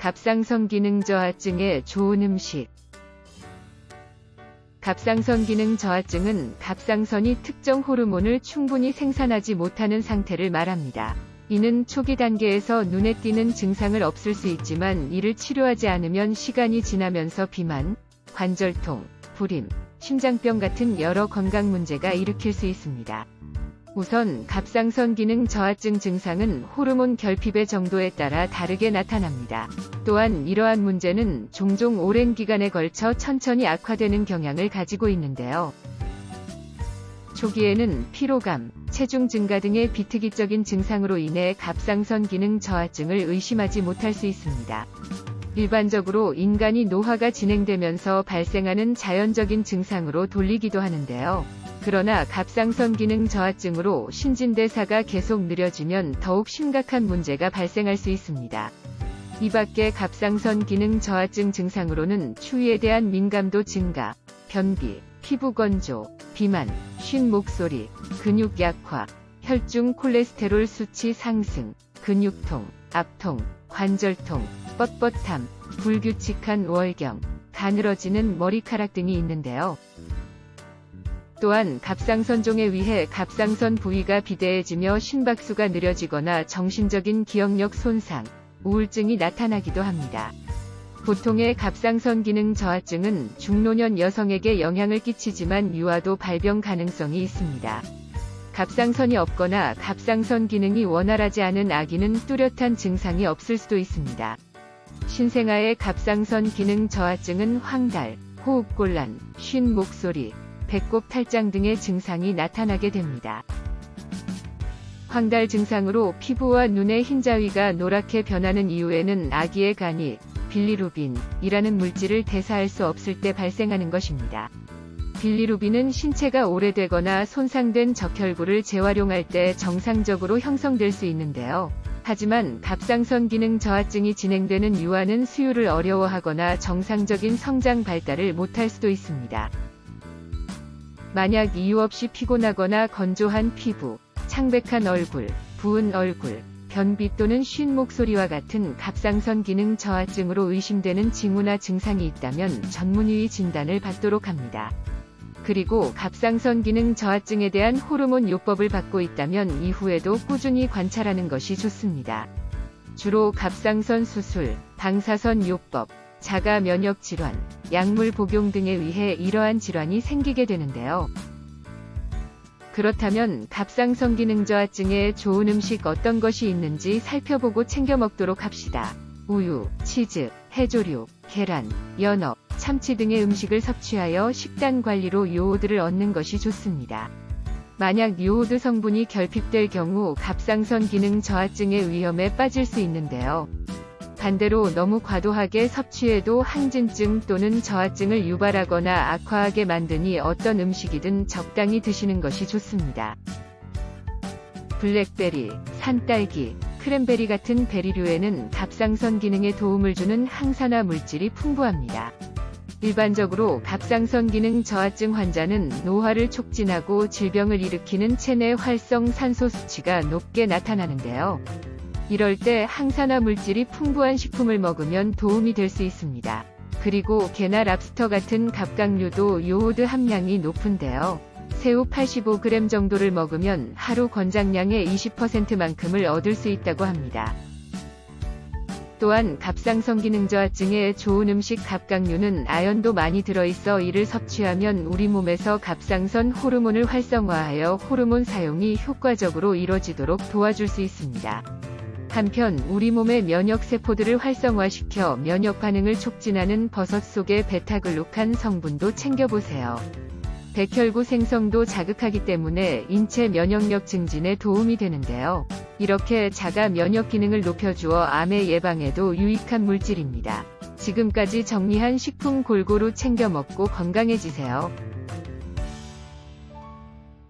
갑상선 기능 저하증에 좋은 음식. 갑상선 기능 저하증은 갑상선이 특정 호르몬을 충분히 생산하지 못하는 상태를 말합니다. 이는 초기 단계에서 눈에 띄는 증상을 없앨 수 있지만 이를 치료하지 않으면 시간이 지나면서 비만, 관절통, 불임, 심장병 같은 여러 건강 문제가 일으킬 수 있습니다. 우선 갑상선 기능 저하증 증상은 호르몬 결핍의 정도에 따라 다르게 나타납니다. 또한 이러한 문제는 종종 오랜 기간에 걸쳐 천천히 악화되는 경향을 가지고 있는데요. 초기에는 피로감, 체중 증가 등의 비특이적인 증상으로 인해 갑상선 기능 저하증을 의심하지 못할 수 있습니다. 일반적으로 인간이 노화가 진행되면서 발생하는 자연적인 증상으로 돌리기도 하는데요. 그러나 갑상선 기능 저하증으로 신진대사가 계속 느려지면 더욱 심각한 문제가 발생할 수 있습니다. 이 밖에 갑상선 기능 저하증 증상으로는 추위에 대한 민감도 증가, 변비, 피부 건조, 비만, 쉰 목소리, 근육 약화, 혈중 콜레스테롤 수치 상승, 근육통, 압통, 관절통, 뻣뻣함, 불규칙한 월경, 가늘어지는 머리카락 등이 있는데요. 또한 갑상선종에 의해 갑상선 부위가 비대해지며 심박수가 느려지거나 정신적인 기억력 손상, 우울증이 나타나기도 합니다. 보통의 갑상선 기능 저하증은 중노년 여성에게 영향을 끼치지만 유아도 발병 가능성이 있습니다. 갑상선이 없거나 갑상선 기능이 원활하지 않은 아기는 뚜렷한 증상이 없을 수도 있습니다. 신생아의 갑상선 기능 저하증은 황달, 호흡곤란, 쉰 목소리, 배꼽 탈장 등의 증상이 나타나게 됩니다. 황달 증상으로 피부와 눈의 흰자위가 노랗게 변하는 이유에는 아기의 간이 빌리루빈이라는 물질을 대사할 수 없을 때 발생하는 것입니다. 빌리루빈은 신체가 오래되거나 손상된 적혈구를 재활용할 때 정상적으로 형성될 수 있는데요. 하지만 갑상선 기능 저하증이 진행되는 유아는 수유를 어려워하거나 정상적인 성장 발달을 못할 수도 있습니다. 만약 이유 없이 피곤하거나 건조한 피부, 창백한 얼굴, 부은 얼굴, 변비 또는 쉰 목소리와 같은 갑상선 기능 저하증으로 의심되는 징후나 증상이 있다면 전문의 진단을 받도록 합니다. 그리고 갑상선 기능 저하증에 대한 호르몬 요법을 받고 있다면 이후에도 꾸준히 관찰하는 것이 좋습니다. 주로 갑상선 수술, 방사선 요법, 자가 면역 질환, 약물 복용 등에 의해 이러한 질환이 생기게 되는데요. 그렇다면 갑상선 기능 저하증에 좋은 음식 어떤 것이 있는지 살펴보고 챙겨 먹도록 합시다. 우유, 치즈, 해조류, 계란, 연어, 참치 등의 음식을 섭취하여 식단 관리로 요오드를 얻는 것이 좋습니다. 만약 요오드 성분이 결핍될 경우 갑상선 기능 저하증의 위험에 빠질 수 있는데요. 반대로 너무 과도하게 섭취해도 항진증 또는 저하증을 유발하거나 악화하게 만드니 어떤 음식이든 적당히 드시는 것이 좋습니다. 블랙베리, 산딸기, 크랜베리 같은 베리류에는 갑상선 기능에 도움을 주는 항산화 물질이 풍부합니다. 일반적으로 갑상선 기능 저하증 환자는 노화를 촉진하고 질병을 일으키는 체내 활성 산소 수치가 높게 나타나는데요. 이럴 때 항산화 물질이 풍부한 식품을 먹으면 도움이 될 수 있습니다. 그리고 게나 랍스터 같은 갑각류도 요오드 함량이 높은데요. 새우 85g 정도를 먹으면 하루 권장량의 20%만큼을 얻을 수 있다고 합니다. 또한 갑상선 기능 저하증에 좋은 음식 갑각류는 아연도 많이 들어있어 이를 섭취하면 우리 몸에서 갑상선 호르몬을 활성화하여 호르몬 사용이 효과적으로 이뤄지도록 도와줄 수 있습니다. 한편 우리 몸의 면역세포들을 활성화시켜 면역 반응을 촉진하는 버섯 속의 베타글루칸 성분도 챙겨보세요. 백혈구 생성도 자극하기 때문에 인체 면역력 증진에 도움이 되는데요. 이렇게 자가 면역 기능을 높여주어 암의 예방에도 유익한 물질입니다. 지금까지 정리한 식품 골고루 챙겨 먹고 건강해지세요.